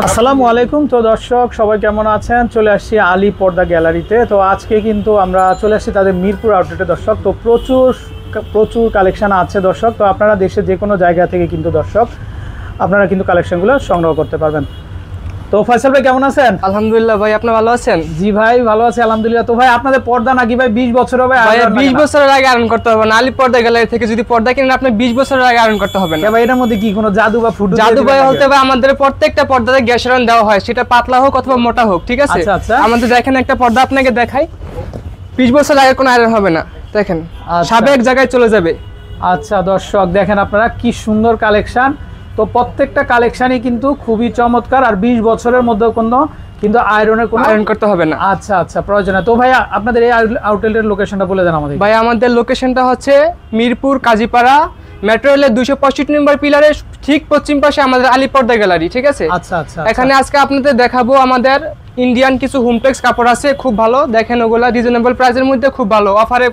আসসালামু আলাইকুম। তো দর্শক সবাই কেমন আছেন? চলে আসছি আলী পর্দা গ্যালারিতে। তো আজকে কিন্তু আমরা চলে আসছি তাদের মিরপুর আউটলেটে দর্শক। তো প্রচুর কালেকশন আছে দর্শক। তো আপনারা দেশের যে কোনো জায়গা থেকে কিন্তু দর্শক আপনারা কিন্তু কালেকশনগুলো সংগ্রহ করতে পারবেন। তো ফয়সাল ভাই কেমন আছেন? আলহামদুলিল্লাহ ভাই, আপনি ভালো আছেন? জি ভাই ভালো আছি আলহামদুলিল্লাহ। তো ভাই আপনাদের পর্দা নাকি ভাই 20 বছর হবে? ভাই 20 বছরের আগে আয়রন করতে হবে না। আলী পর্দা গ্যালারি থেকে যদি পর্দা কিনেন আপনি 20 বছরের আগে আয়রন করতে হবে না। ভাই এটার মধ্যে কি কোনো জাদু বা ফুটু? জাদু ভাই হতে হবে, আমাদের প্রত্যেকটা পর্দাতে গ্যাস আয়রন দেওয়া হয়, সেটা পাতলা হোক অথবা মোটা হোক, ঠিক আছে? আমাদের দেখেন একটা পর্দা আপনাকে দেখাই, 20 বছর আগে কোনো আয়রন হবে না, দেখেন সাবেক জায়গায় চলে যাবে। আচ্ছা দর্শক দেখেন আপনারা কি সুন্দর কালেকশন। তো প্রত্যেকটা কালেকশনই কিন্তু খুবই চমৎকার। আর 20 বছরের মধ্যে কোনো কিন্তু আয়রনের কোনো আয়রন করতে হবে না। আচ্ছা প্রয়োজন। তো ভাই আপনাদের এই আউটলেটের লোকেশনটা বলে দেন আমাদের। ভাই আমাদের লোকেশনটা হচ্ছে মিরপুর কাজীপাড়া মেট্রো রেলের 265 নম্বর পিলারের ঠিক পশ্চিম পাশে আমাদের আলী পর্দা গ্যালারি, ঠিক আছে? আচ্ছা এখানে আজকে আপনাদের দেখাবো আমাদের ইন্ডিয়ান কিছু হোমটেক্স কাপড় আছে, খুব ভালো, দেখেন ওগুলা রিজনেবল প্রাইসের মধ্যে খুব ভালো অফারে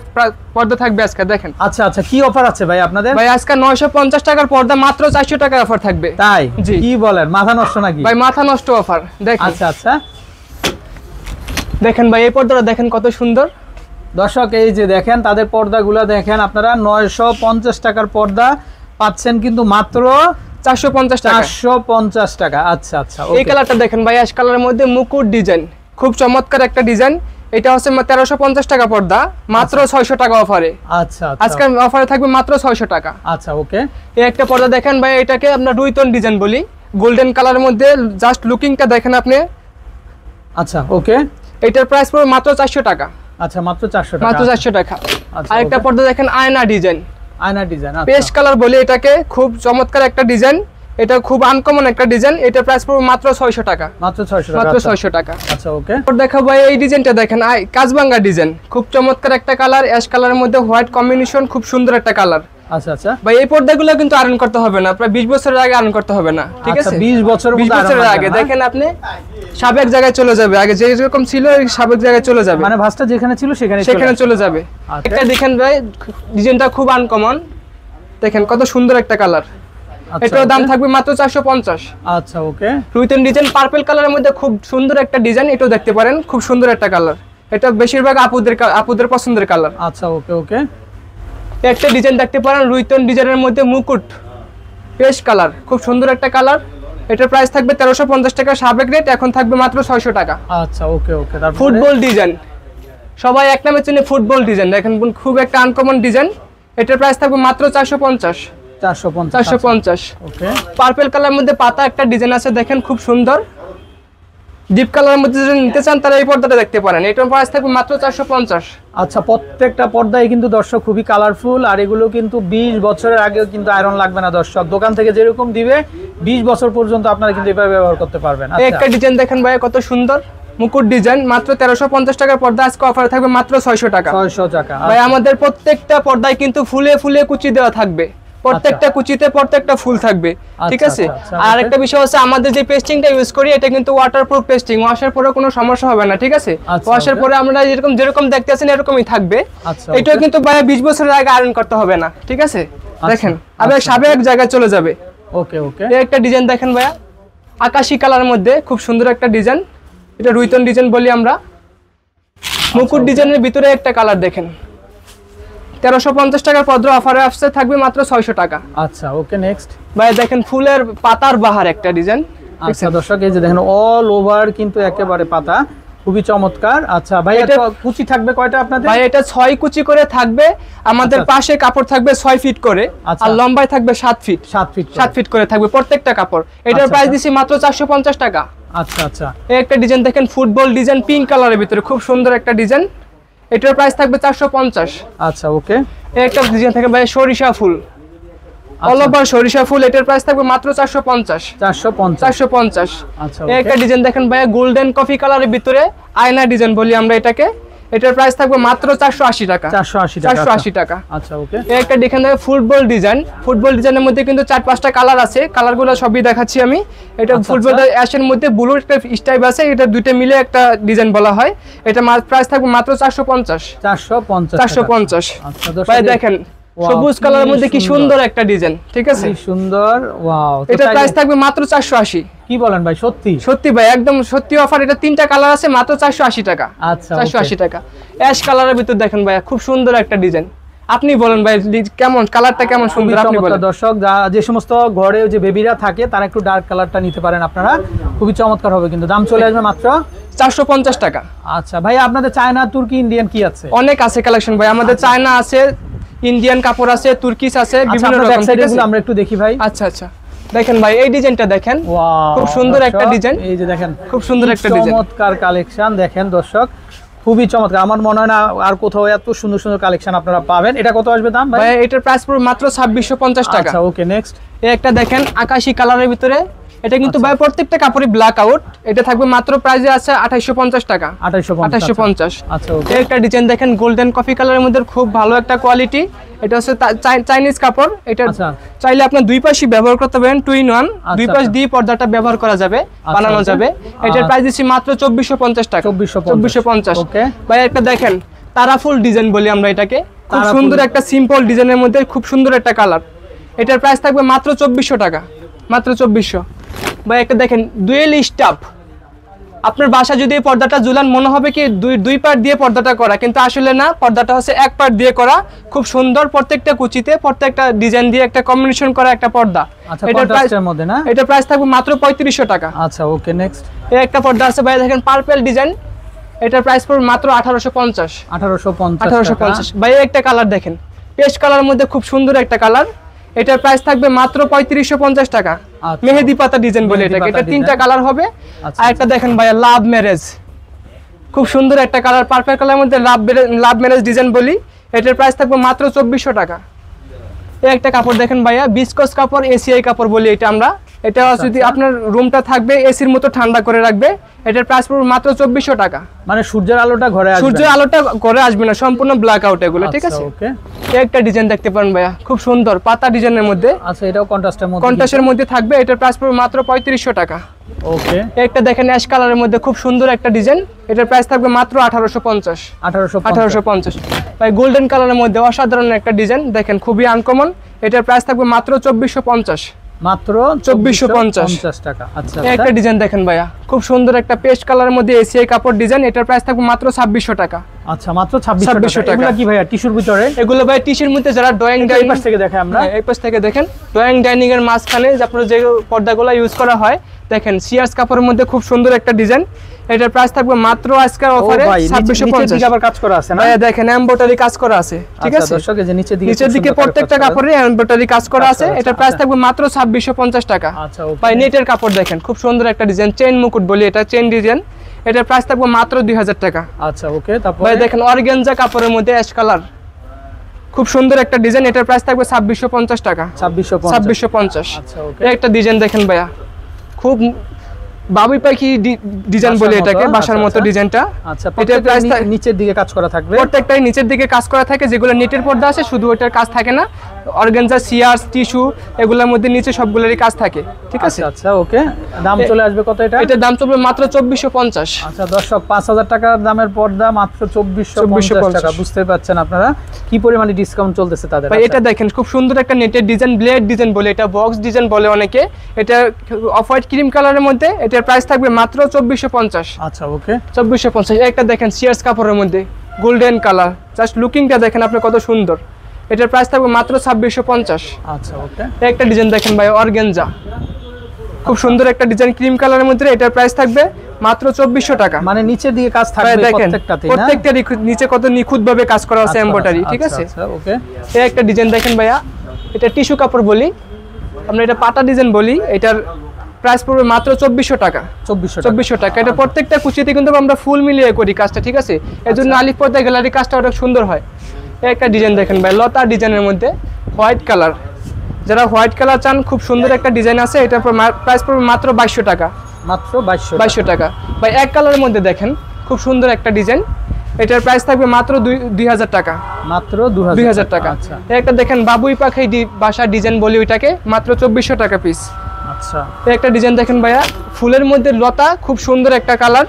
পর্দা থাকবে আজকে, দেখেন। আচ্ছা কি অফার আছে ভাই আপনাদের? ভাই আজকে 950 টাকার পর্দা মাত্র 400 টাকার অফার থাকবে। তাই? জি। কি বলেন, মাথা নষ্ট নাকি? ভাই মাথা নষ্ট অফার, দেখেন। আচ্ছা দেখেন ভাই এই পর্দাটা দেখেন কত সুন্দর। দর্শক এই যে দেখেন তাদের পর্দাগুলো দেখেন আপনারা, 950 টাকার পর্দা পাচ্ছেন কিন্তু মাত্র 450 টাকা। আচ্ছা এই কালারটা দেখেন ভাই, অ্যাশ কালারের মধ্যে মুকুট ডিজাইন, খুব চমৎকার একটা ডিজাইন। এটা হচ্ছে 1350 টাকা পর্দা, মাত্র 600 টাকা অফারে। আচ্ছা আজকে অফারে থাকবে মাত্র 600 টাকা। আচ্ছা ওকে। এই একটা পর্দা দেখেন ভাই, এটাকে আমরা রুইতন ডিজাইন বলি, গোল্ডেন কালারের মধ্যে, জাস্ট লুকিংটা দেখেন আপনি। আচ্ছা ওকে। এটার প্রাইস পড়বে মাত্র 400 টাকা। আচ্ছা মাত্র 400 টাকা। মাত্র 400 টাকা। আরেকটা পর্দা দেখেন আয়না ডিজাইন, পেস্ট কালার বলি এটাকে, খুব চমৎকার একটা ডিজাইন, এটা খুব আনকমন একটা ডিজাইন। এটা প্রাইস পড়বে মাত্র 600 টাকা। মাত্র 600 টাকা। আচ্ছা ওকে। দেখাবো এই ডিজাইনটা দেখেন, কাজবাঙ্গা ডিজাইন, খুব চমৎকার একটা কালার, অ্যাশ কালারের মধ্যে হোয়াইট কম্বিনেশন, খুব সুন্দর একটা কালার। আচ্ছা ভাই এই পর্দাগুলো কিন্তু আয়রন করতে হবে না, প্রায় 20 বছরের আগে আয়রন করতে হবে না, ঠিক আছে? 20 বছরের আগে দেখেন আপনি সাবেক জায়গায় চলে যাবে, আগে যেরকম ছিল সাবেক জায়গায় চলে যাবে, মানে ভাঁজটা যেখানে ছিল সেখানে চলে যাবে। এটা দেখেন ভাই, ডিজাইনটা খুব আনকমন, দেখেন কত সুন্দর একটা কালার। এটার দাম থাকবে মাত্র 450। আচ্ছা ওকে। রুইতন ডিজাইন পার্পল কালারের মধ্যে খুব সুন্দর একটা ডিজাইন, এটাও দেখতে পারেন, খুব সুন্দর একটা কালার। এটা বেশিরভাগ আপুদের পছন্দের কালার। আচ্ছা ওকে। একটা ডিজাইন দেখতে পারেন রুইতন ডিজাইনের মধ্যে মুকুট পেস্ট কালার, খুব সুন্দর একটা কালার। এটার প্রাইস থাকবে 1350 টাকা, সাবেক রেট, এখন থাকবে মাত্র 600 টাকা। আচ্ছা ওকে। ফুটবল ডিজাইন, সবাই এক নামে চেনে ফুটবল ডিজাইন, দেখেন খুব একটা আনকমন ডিজাইন। এটার প্রাইস থাকবে মাত্র 450। ওকে। পার্পল কালারের মধ্যে পাতা একটা ডিজাইন আছে, দেখেন খুব সুন্দর। ডিপ কালারের মধ্যে যদি নিতে চান তাহলে এই পর্দাটা দেখতে পারেন, এটার প্রাইস থাকবে মাত্র 450। আচ্ছা প্রত্যেকটা পর্দায় কিন্তু দর্শক খুবই কালারফুল, আর এগুলো কিন্তু 20 বছরের আগেও কিন্তু আয়রন লাগবে না দর্শক, দোকান থেকে যেরকম দিবে 20 বছর পর্যন্ত আপনারা কিন্তু এভাবে ব্যবহার করতে পারবেন। একটা ডিজাইন দেখেন ভাই কত সুন্দর, মুকুট ডিজাইন, মাত্র 1350 টাকার পর্দা, আজকে অফারে থাকবে মাত্র 600 টাকা। 600 টাকা ভাই আমাদের প্রত্যেকটা পর্দায় কিন্তু ফুলে ফুলে কুচি দেওয়া থাকবে, প্রত্যেকটা কুচিতে প্রত্যেকটা ফুল থাকবে, ঠিক আছে? আর একটা বিষয় হচ্ছে আমাদের যে পেস্টিংটা ইউজ করি এটা কিন্তু ওয়াটারপ্রুফ পেস্টিং, ওয়াশের পরে কোনো সমস্যা হবে না, ঠিক আছে? ওয়াশের পরে আমরা যেরকম দেখতেছেন এরকমই থাকবে। এটাও কিন্তু ভাই 20 বছরের আগে আয়রন করতে হবে না, ঠিক আছে? দেখেন আবার সাবেক জায়গায় চলে যাবে। ওকে। এই একটা ডিজাইন দেখেন ভাইয়া, আকাশী কালারের মধ্যে খুব সুন্দর একটা ডিজাইন, এটা রুইতন ডিজাইন বলি আমরা। মুকুট ডিজাইনের ভিতরে একটা কালার দেখেন, 1350 টাকার পর্দা অফারে আসছে, থাকবে মাত্র 600 টাকা। আচ্ছা ওকে নেক্সট। ভাই দেখেন ফুলের পাতার বাহার একটা ডিজাইন। আচ্ছা দর্শক এই যে দেখেন অল ওভার কিন্তু একেবারে পাতা, খুবই চমৎকার। আচ্ছা ভাই এটা কুচি থাকবে কয়টা আপনাদের? ভাই এটা 6 কুচি করে থাকবে, আমাদের পাশে কাপড় থাকবে 6 ফিট করে, আর লম্বায় থাকবে 7 ফিট করে থাকবে প্রত্যেকটা কাপড়। এটার প্রাইস দিছি মাত্র 450 টাকা। আচ্ছা এই একটা ডিজাইন দেখেন, ফুটবল ডিজাইন, পিঙ্ক কালারের ভিতরে খুব সুন্দর একটা ডিজাইন, এটার প্রাইস থাকবে 450। আচ্ছা ওকে। এই একটা ডিজাইন থাকে ভাই সরিষা ফুল, অল ওভার সরিষা ফুল, এটার প্রাইস থাকবে মাত্র 450। আচ্ছা এই একটা ডিজাইন দেখেন ভাই, গোল্ডেন কফি কালারের ভিতরে আয়না ডিজাইন বলি আমরা এটাকে, এটার প্রাইস থাকবে মাত্র 480 টাকা। 480 টাকা। আচ্ছা ওকে। এই একটা দেখেন ফুটবল ডিজাইনের মধ্যে কিন্তু 4-5টা কালার আছে, কালারগুলো সবই দেখাচ্ছি আমি। এটা ফুটবল অ্যাশের মধ্যে ব্লু একটা স্টাইপ আছে, এটা দুইটা মিলে একটা ডিজাইন বলা হয়। এটা প্রাইস থাকবে মাত্র 450। আচ্ছা ভাই দেখেন সবুজ কালারের মধ্যে কি সুন্দর একটা ডিজাইন, ঠিক আছে, কি সুন্দর। ওয়াও, এটা প্রাইস থাকবে মাত্র 480। কি বলেন ভাই, সত্যি? সত্যি ভাই, একদম সত্যি অফার। এটা 3টা কালার আছে, মাত্র 480 টাকা। আচ্ছা, 480 টাকা। অ্যাশ কালারের ভিতর দেখেন ভাই, খুব সুন্দর একটা ডিজাইন। আপনি বলেন ভাই কেমন কালারটা, কেমন সুন্দর আপনি বলেন। দর্শক, যে সমস্ত ঘরে যে বেবিরা থাকে তারা একটু ডার্ক কালারটা নিতে পারেন আপনারা, খুবই চমৎকার হবে। কিন্তু দাম চলে আসবে মাত্র 450 টাকা। আচ্ছা ভাই, আপনাদের চায়না, তুর্কি, ইন্ডিয়ান কি আছে? অনেক আছে কালেকশন ভাই, আমাদের চায়না আছে, ইন্ডিয়ান কাপড় আছে, তুর্কিস আছে, বিভিন্ন রকম। আমরা একটু দেখি ভাই। আচ্ছা আচ্ছা, দেখেন ভাই এই ডিজাইনটা দেখেন, খুব সুন্দর একটা ডিজাইন। এই যে দেখেন, খুব সুন্দর একটা ডিজাইন, চমৎকার কালেকশন। দেখেন দর্শক, খুবই চমৎকার। আমার মনে হয় না আর কোথাও এত সুন্দর সুন্দর কালেকশন আপনারা পাবেন। এটা কত আসবে দাম ভাই? এটার প্রাইস পড়বে মাত্র 2650 টাকা। আচ্ছা, ওকে, নেক্সট। এই একটা দেখেন আকাশী কালারের ভিতরে, এটা কিন্তু ভাই প্রত্যেকটা কাপড়ই ব্ল্যাক আউট। এটা থাকবে মাত্র প্রাইসে আছে 2850 টাকা। 2850। আচ্ছা, ওকে। এই একটা ডিজাইন দেখেন গোল্ডেন কফি কালারের মধ্যে, খুব ভালো একটা কোয়ালিটি। এটা হচ্ছে চাইনিজ কাপড়। এটা চাইলে আপনি দুই পাশই ব্যবহার করতে পারেন, 2 in 1, দুই পাশ দিয়ে পর্দাটা ব্যবহার করা যাবে, বানানো যাবে। এটার প্রাইস দিচ্ছি মাত্র 2450 টাকা। 2450। ওকে ভাই একটা দেখেন তারাফুল ডিজাইন বলি আমরা এটাকে, খুব সুন্দর একটা সিম্পল ডিজাইনের মধ্যে খুব সুন্দর একটা কালার। এটার প্রাইস থাকবে মাত্র 2400 টাকা, মাত্র 2400। ভাই একটা দেখেন ডুয়েল স্টাফ। আপনার বাসা যদি এই পর্দাটা ঝুলান মনে হবে কি দুই পার্ট দিয়ে পর্দাটা করা, কিন্তু আসলে না, পর্দাটা হচ্ছে এক পার্ট দিয়ে করা। খুব সুন্দর, প্রত্যেকটা কুচিতে প্রত্যেকটা ডিজাইন দিয়ে একটা কম্বিনেশন করা একটা পর্দা। এটার প্রাইসের মধ্যে না, এটা প্রাইস থাকবে মাত্র 3500 টাকা। আচ্ছা, ওকে, নেক্সট। এই একটা পর্দা আছে ভাই, দেখেন পার্পল ডিজাইন। এটার প্রাইস পড়বে মাত্র 1850। 1850। ভাই একটা কালার দেখেন, পেস্ট কালারের মধ্যে খুব সুন্দর একটা কালার। এটার প্রাইস থাকবে মাত্র 3550 টাকা। মেহেদি পাতা ডিজাইন বলে এটাকে। এটা 3টা কালার হবে। আর একটা দেখেন ভাই লাভ ম্যারেজ, খুব সুন্দর একটা কালার, পার্পল কালারের মধ্যে লাভ ম্যারেজ ডিজাইন বলি। এটার প্রাইস থাকবে মাত্র 2400 টাকা। এই একটা কাপড় দেখেন ভাইয়া, বিসকস কাপড়, এসিআই কাপড় বলি এটা আমরা। এটা যদি আপনার রুমটা থাকবে এসির মতো ঠান্ডা করে রাখবে। এটার প্রাইস পড়বে মাত্র 2400 টাকা। মানে সূর্যের আলোটা ঘরে আসবে, সূর্যের আলোটা ঘরে আসবে না, সম্পূর্ণ ব্ল্যাক আউট এগুলো, ঠিক আছে। ওকে। একটা ডিজাইন দেখতে পারেন ভাইয়া, খুব সুন্দর পাতা ডিজাইনের মধ্যে। আচ্ছা, এটাও কন্ট্রাস্টের মধ্যে থাকবে। এটার প্রাইস পড়বে মাত্র 3500 টাকা। ওকে। একটা দেখেন অ্যাশ কালারের মধ্যে খুব সুন্দর একটা ডিজাইন। এটার প্রাইস থাকবে মাত্র 1850। 1850। ভাই গোল্ডেন কালারের মধ্যে অসাধারণ একটা ডিজাইন দেখেন, খুবই আনকমন। এটার প্রাইস থাকবে মাত্র 2450। মাত্র 2450 টাকা। আচ্ছা, একটা ডিজাইন দেখেন ভাইয়া, খুব সুন্দর একটা পেস্ট কালারের মধ্যে এসিআই কাপড় ডিজাইন। এটার প্রাইস থাকবে মাত্র 2600 টাকা। আচ্ছা, মাত্র 2600 টাকা। এগুলো কি ভাইয়া টিস্যুর ভিতরে? এগুলো ভাই টিস্যুর মধ্যে, যারা ড্রয়িং ডাইনিং পাশ থেকে দেখেন আমরা, এই পাশ থেকে দেখেন ড্রয়িং ডাইনিং এর মাঝখানে আপনারা যে পর্দাগুলো ইউজ করা হয়, দেখেন সিয়ার্স কাপড়ের মধ্যে খুব সুন্দর একটা ডিজাইন। এটার প্রাইস থাকবে মাত্র আজকের অফারে 2650। আবার কাজ করা আছে না ভাইয়া, দেখেন এমব্রয়ডারি কাজ করা আছে, ঠিক আছে। দর্শক, এই যে নিচের দিকে প্রত্যেকটা কাপড়ে এমব্রয়ডারি কাজ করা আছে। এটার প্রাইস থাকবে মাত্র 2650 টাকা। আচ্ছা, ভাই নেটের কাপড় দেখেন, খুব সুন্দর একটা ডিজাইন, চেইন মুকুট বলি এটা, চেইন ডিজাইন। এটার প্রাইস থাকবে মাত্র 2000 টাকা। আচ্ছা, ওকে। তারপর ভাই দেখেন অর্গানজা কাপড়ের মধ্যে অ্যাশ কালার, খুব সুন্দর একটা ডিজাইন। এটার প্রাইস থাকবে 2650 টাকা। 2650। আচ্ছা, ওকে। একটা ডিজাইন দেখেন ভাইয়া, খুব বাবুই পাখি ডিজাইন বলে এটাকে, বাসার মতো ডিজাইনটা। আচ্ছা, এটার প্রাইস নিচের দিকে কাজ করা থাকবে, প্রত্যেকটাই নিচের দিকে কাজ করা থাকে। যেগুলো নেটের পর্দা আছে শুধু ওটার কাজ থাকে না, অর্গানজা, সিয়ার্স, টিস্যু এগুলোর মধ্যে নিচে সবগুলোরই কাজ থাকে, ঠিক আছে। আচ্ছা, ওকে। দাম চলে আসবে কত এটা? এটার দাম চলবে মাত্র 2450। আচ্ছা দর্শক, 5000 টাকার দামের পর্দা মাত্র 2450 টাকা। বুঝতে পারছেন আপনারা কি পরিমাণে ডিসকাউন্ট চলতেছে তাদের। ভাই এটা দেখেন, খুব সুন্দর একটা নেটের ডিজাইন, ব্লেড ডিজাইন বলে এটা, বক্স ডিজাইন বলে অনেকে। এটা অফ হোয়াইট ক্রিম কালারের মধ্যে। এটার প্রাইস থাকবে মাত্র 2450। আচ্ছা, ওকে। 2450। একটা দেখেন সিয়ার্স কাপড়ের মধ্যে গোল্ডেন কালার, জাস্ট লুকিংটা দেখেন আপনি কত সুন্দর। এটার প্রাইস থাকবে মাত্র 2650। আচ্ছা, ওকে। একটা ডিজাইন দেখেন ভাই অর্গানজা, খুব সুন্দর একটা ডিজাইন ক্রিম কালারের মধ্যে। এটার প্রাইস থাকবে মাত্র 2400 টাকা। মানে নিচের দিকে কাজ থাকবে প্রত্যেকটাতে, না? প্রত্যেকটা নিচে কত নিখুঁত ভাবে কাজ করা আছে এমব্রয়ডারি, ঠিক আছে। আচ্ছা, ওকে। এই একটা ডিজাইন দেখেন ভাইয়া, এটা টিস্যু কাপড় বলি আমরা, এটা পাটা ডিজাইন বলি। এটার প্রাইস পড়বে মাত্র 2400 টাকা। 2400 টাকা। এটা প্রত্যেকটা কুচিতে কিন্তু আমরা ফুল মিলিয়ে করি কাজটা, ঠিক আছে। এজন্য আলিফ পর্দা গ্যালারি কাজটা অনেক সুন্দর হয়। একটা ডিজাইন দেখেন ভাই, লতা ডিজাইনের মধ্যে হোয়াইট কালার। যারা হোয়াইট কালার চান, খুব সুন্দর একটা ডিজাইন আছে। এটার প্রাইস পড়বে মাত্র 2200 টাকা। মাত্র 2200 টাকা। ভাই এক কালারের মধ্যে দেখেন, খুব সুন্দর একটা ডিজাইন। এটার প্রাইস থাকবে মাত্র 2000 টাকা। মাত্র 2000 টাকা। আচ্ছা, একটা দেখেন বাবুই পাখি বাসা ডিজাইন বলি ওইটাকে, মাত্র 2400 টাকা পিস। আচ্ছা, একটা ডিজাইন দেখেন ভাইয়া, ফুলের মধ্যে লতা, খুব সুন্দর একটা কালার।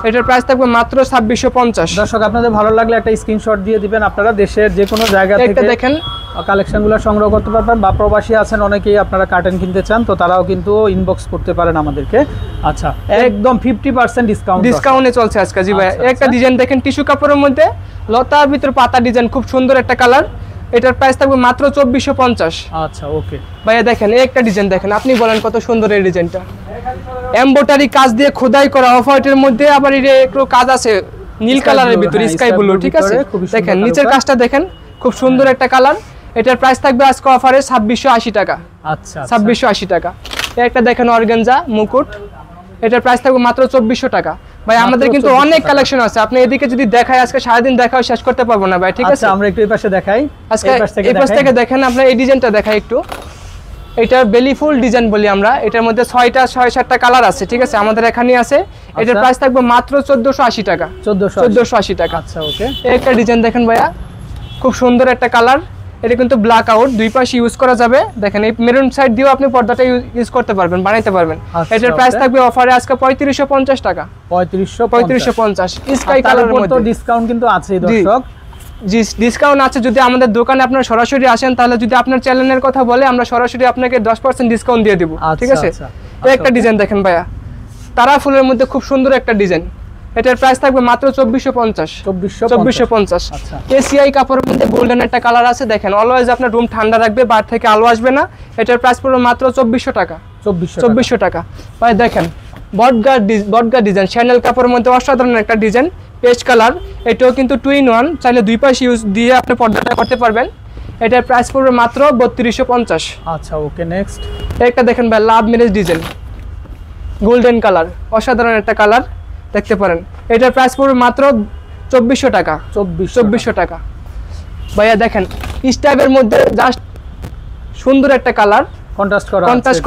এটার প্রাইস থাকবে মাত্র 2650। দর্শক আপনাদের ভালো লাগলে একটা স্ক্রিনশট দিয়ে দিবেন আপনারা, দেশের যে কোনো জায়গা থেকে। একটা দেখেন কালেকশনগুলো সংগ্রহ করতে পারবেন, বা প্রবাসী আছেন অনেকেই আপনারা কার্টেন কিনতে চান, তো তারাও কিন্তু ইনবক্স করতে পারেন আমাদেরকে। আচ্ছা, একদম 50% ডিসকাউন্টে চলছে আজকে। জি ভাই, একটা ডিজাইন দেখেন টিস্যু কাপড়ের মধ্যে লতার ভিতর পাতা ডিজাইন, খুব সুন্দর একটা কালার। এটার প্রাইস থাকবে মাত্র 2450। আচ্ছা ওকে ভাইয়া দেখেন একটা ডিজাইন দেখেন, আপনি বলেন কত সুন্দর এই ডিজাইনটা। এমব্রয়ডারি কাজ দিয়ে খোদাই করা, অফ হোয়াইটের মধ্যে আবার এর একটু কাজ আছে নীল কালারের ভিতরে, স্কাই ব্লু, ঠিক আছে। দেখেন নিচের কাজটা দেখেন, খুব সুন্দর একটা কালার। এটার প্রাইস থাকবে আজকে অফারে 2680 টাকা। আচ্ছা 2680 টাকা। একটা দেখেন অর্গানজা মুকুট, এটার প্রাইস থাকবে মাত্র 2400 টাকা। ভাই আমাদের কিন্তু অনেক কালেকশন আছে, আপনি এদিকে যদি দেখাই আজকে সারাদিন দেখাও শেষ করতে পারবো না ভাই, ঠিক আছে। আমরা একটু এই পাশে দেখাই, আজকে এই পাশ থেকে দেখেন, আপনার এই ডিজাইনটা দেখাই একটু। এটা বেলি ফুল ডিজাইন বলি আমরা, এটার মধ্যে 6-7টা কালার আছে, ঠিক আছে, আমাদের এখানে আছে। এটার প্রাইস থাকবে মাত্র 1480 টাকা। 1480 টাকা। আচ্ছা ওকে। একটা ডিজাইন দেখেন ভাইয়া, খুব সুন্দর একটা কালার। এটা কিন্তু ব্ল্যাক আউট, দুই পাশে ইউজ করা যাবে। দেখেন এই মেরুন সাইড দিয়েও আপনি পর্দাটা ইউজ করতে পারবেন, বানাইতে পারবেন। এটার প্রাইস থাকবে অফারে আজকে 3550 টাকা। 3550 স্কাই কালারের মধ্যে। ডিসকাউন্ট কিন্তু আছে দর্শক, জি ডিসকাউন্ট আছে। যদি আমাদের দোকানে আপনারা সরাসরি আসেন, তাহলে যদি আপনার চ্যানেলের কথা বলে আমরা সরাসরি আপনাকে 10% ডিসকাউন্ট দিয়ে দিব, ঠিক আছে। একটা ডিজাইন দেখেন ভাইয়া, তারা ফুলের মধ্যে খুব সুন্দর একটা ডিজাইন। এটার প্রাইস থাকবে মাত্র 2450। 2450। এসিআই কাপড়ের মধ্যে গোল্ডেন একটা কালার আছে, দেখেন অলওয়েজ আপনার রুম ঠান্ডা রাখবে, বাইরে থেকে আলো আসবে না। এটার প্রাইস পড়বে মাত্র 2400 টাকা। 2400 টাকা। ভাই দেখেন বটগা ডিজাইন, শ্যানেল কাপড়ের মধ্যে অসাধারণ একটা ডিজাইন, পেস্ট কালার। এটাও কিন্তু 2 in 1, চাইলে দুই পাশ ইউজ দিয়ে আপনি পর্দাটা করতে পারবেন। এটার প্রাইস পড়বে মাত্র 3250। আচ্ছা ওকে নেক্সট। একটা দেখেন ভাই love marriage design, golden colour, অসাধারণ একটা কালার, দেখতে পারেন। এটার প্রাইস পড়বে মাত্র 2400 টাকা। 2400 টাকা। ভাইয়া দেখেন স্টাইপের মধ্যে জাস্ট সুন্দর একটা কালার, কন্ট্রাস্ট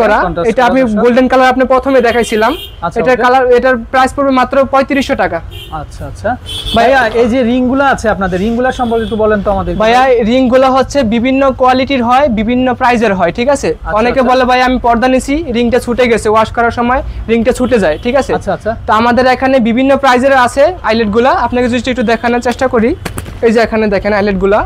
করা। এটা আমি গোল্ডেন কালার আপনি প্রথমে দেখাইছিলাম। এটার কালার, এটার প্রাইস পড়বে মাত্র 3500 টাকা। আচ্ছা আচ্ছা। ভাইয়া এই যে রিংগুলো আছে আপনাদের, রিংগুলো সম্পর্কে একটু বলেন তো আমাদের। ভাইয়া রিংগুলো হচ্ছে বিভিন্ন কোয়ালিটির হয়, বিভিন্ন প্রাইজের হয়, ঠিক আছে। অনেকে বলে ভাই আমি পর্দা নিছি, রিংটা ছুটে গেছে, ওয়াশ করার সময় রিংটা ছুটে যায়, ঠিক আছে। আচ্ছা আচ্ছা। তো আমাদের এখানে বিভিন্ন প্রাইজের আছে আইলেটগুলো, আপনাকে যদি একটু দেখানোর চেষ্টা করি। এই যে এখানে দেখেন আইলেটগুলো।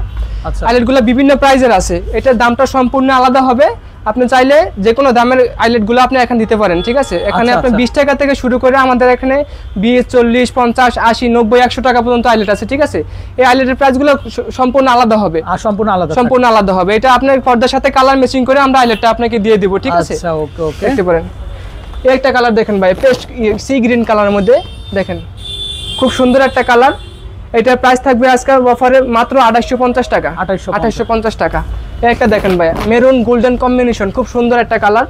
আচ্ছা, আইলেটগুলো বিভিন্ন প্রাইজের আছে, এটার দামটা সম্পূর্ণ আলাদা হবে। আপনি চাইলে যে কোনো দামের আইলেটগুলো আপনি এখানে দিতে পারেন, ঠিক আছে। এখানে আপনি 20 টাকা থেকে শুরু করে আমাদের এখানে 20, 40, 50, 80, 90, 100 টাকা পর্যন্ত আইলেট আছে, ঠিক আছে। এই আইলেটের প্রাইসগুলো সম্পূর্ণ আলাদা হবে। সম্পূর্ণ আলাদা হবে। এটা আপনার পর্দার সাথে কালার ম্যাচিং করে আমরা আইলেটটা আপনাকে দিয়ে দিব, ঠিক আছে। আচ্ছা ওকে ওকে। দেখতে পারেন এই একটা কালার দেখেন ভাই, পেস্ট সি গ্রিন কালারের মধ্যে, দেখেন খুব সুন্দর একটা কালার। এটার প্রাইস থাকবে আজকের অফারে মাত্র 2850 টাকা। 2850 টাকা। একটা দেখেন ভাই মেরুন গোল্ডেন কম্বিনেশন, খুব সুন্দর একটা কালার।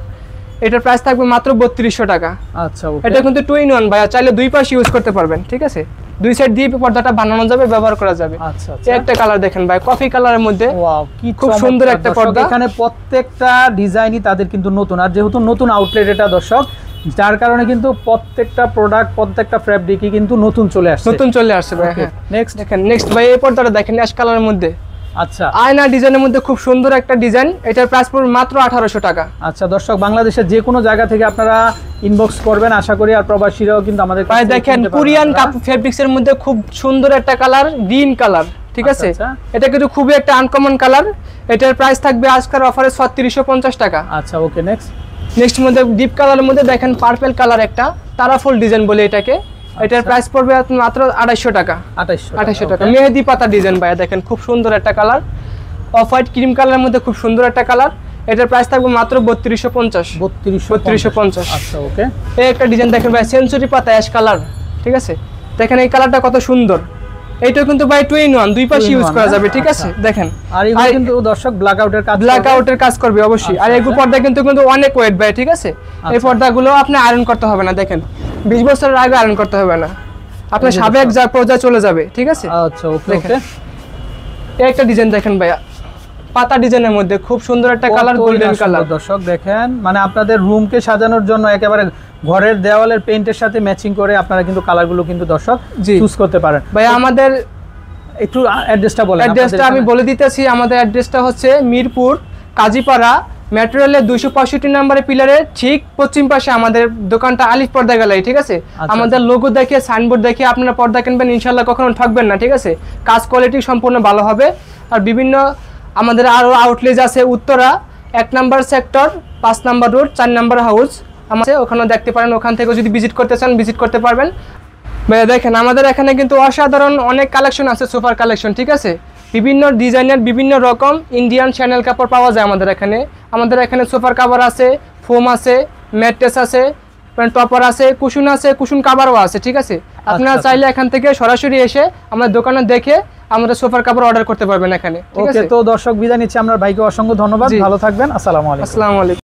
এটার প্রাইস থাকবে মাত্র 3200 টাকা। আচ্ছা ওকে। এটা কিন্তু 2 in 1 ভাইয়া, চাইলে দুই পাশ ইউজ করতে পারবেন, ঠিক আছে। দুই সাইড দিয়ে পর্দাটা বানানো যাবে, ব্যবহার করা যাবে। আচ্ছা আচ্ছা। একটা কালার দেখেন ভাই কফি কালারের মধ্যে, ওয়াও কি খুব সুন্দর একটা পর্দা। এখানে প্রত্যেকটা ডিজাইনই তাদের কিন্তু নতুন, আর যেহেতু নতুন আউটলেট এটা দর্শক, যার কারণে কিন্তু প্রত্যেকটা প্রোডাক্ট, প্রত্যেকটা ফ্যাব্রিকই কিন্তু নতুন চলে আসছে ভাই। হ্যাঁ নেক্সট দেখেন, নেক্সট ভাই এই পর্দাটা দেখেন অ্যাশ কালারের মধ্যে। আচ্ছা, আয়না ডিজাইনের মধ্যে খুব সুন্দর একটা ডিজাইন। এটার প্রাইস পড়বে মাত্র 1800 টাকা। আচ্ছা দর্শক, বাংলাদেশের যে কোনো জায়গা থেকে আপনারা ইনবক্স করবেন আশা করি, আর প্রবাসীরাও কিন্তু আমাদের ভাই দেখেন কোরিয়ান ফেব্রিক্সের মধ্যে খুব সুন্দর একটা কালার, গ্রিন কালার, ঠিক আছে। এটা কিন্তু খুবই একটা আনকমন কালার। এটার প্রাইস থাকবে আজকের অফারে 3650 টাকা। আচ্ছা ওকে নেক্সট মধ্যে ডিপ কালারের মধ্যে দেখেন পার্পল কালার, একটা তারাফুল ডিজাইন বলে এটাকে। এটার প্রাইস পড়বে মাত্র 2800 টাকা। 2800 টাকা। মেহেদি পাতা ডিজাইন ভাই দেখেন খুব সুন্দর একটা কালার, অফ হোয়াইট ক্রিম কালারের মধ্যে খুব সুন্দর একটা কালার। এটার প্রাইস থাকবে মাত্র 3250। 3250। আচ্ছা ওকে। এই একটা ডিজাইন দেখেন ভাই সেঞ্চুরি পাতা অ্যাশ কালার, ঠিক আছে। দেখেন এই কালারটা কত সুন্দর। এইটা কিন্তু ভাই 2 in 1, দুই পাশে ইউজ করা যাবে, ঠিক আছে। দেখেন আর এগুলো কিন্তু দর্শক ব্ল্যাক আউটের কাজ করবে অবশ্যই। আর এই পর্দা কিন্তু অনেক ওয়েট ভাই, ঠিক আছে। এই পর্দাগুলো আপনি আয়রন করতে হবে না, দেখেন 20 বছরের আগে আয়রন করতে হবে না, আপনার সাবেক যা পর্যায়ে চলে যাবে, ঠিক আছে। আচ্ছা ওকে ওকে। এই একটা ডিজাইন দেখেন ভাইয়া পাতা ডিজাইনের মধ্যে খুব সুন্দর একটা কালার, গোল্ডেন কালার। দর্শক দেখেন, মানে আপনাদের রুমকে সাজানোর জন্য একেবারে ঘরের দেওয়ালের পেইন্টের সাথে ম্যাচিং করে আপনারা কিন্তু কালারগুলো কিন্তু দর্শক চুজ করতে পারেন। ভাই আমাদের একটু অ্যাড্রেসটা বলেন। অ্যাড্রেসটা আমি বলে দিতেছি, আমাদের অ্যাড্রেসটা হচ্ছে মিরপুর কাজীপাড়া মেট্রো রেলের 265 নম্বরের পিলারের ঠিক পশ্চিম পাশে আমাদের দোকানটা আলিফ পর্দা গ্যালারি, ঠিক আছে। আমাদের লোগো দেখে সাইনবোর্ড দেখে আপনারা পর্দা কিনবেন, ইনশাল্লাহ কখনো ঠকবেন না, ঠিক আছে। কাজ কোয়ালিটি সম্পূর্ণ ভালো হবে। আর বিভিন্ন আমাদের আরো আউটলেট আছে Uttara 1 number sector 5 number road 4 number house আমাদের ওখানে দেখতে পারেন, ওখান থেকে যদি ভিজিট করতে চান ভিজিট করতে পারবেন। ভাইয়া দেখেন আমাদের এখানে কিন্তু অসাধারণ অনেক কালেকশন আছে, সোফার কালেকশন, ঠিক আছে, বিভিন্ন ডিজাইনের বিভিন্ন রকম ইন্ডিয়ান চ্যানেল কাপড় পাওয়া যায় আমাদের এখানে। আমাদের এখানে সোফার কাভার আছে, ফোম আছে, ম্যাট্রেস আছে, টপার আছে, কুশন আছে, কুশন কাভারও আছে, ঠিক আছে। আপনারা চাইলে এখান থেকে সরাসরি এসে আমাদের দোকানে দেখে আমাদের সোফার কাভার অর্ডার করতে পারবেন এখানে, ঠিক আছে। ওকে, তো দর্শক বিদায় নিচ্ছি, আমরা ভাইকে অসংখ্য ধন্যবাদ, ভালো থাকবেন, আসসালামু আলাইকুম। আসসালামু আলাইকুম।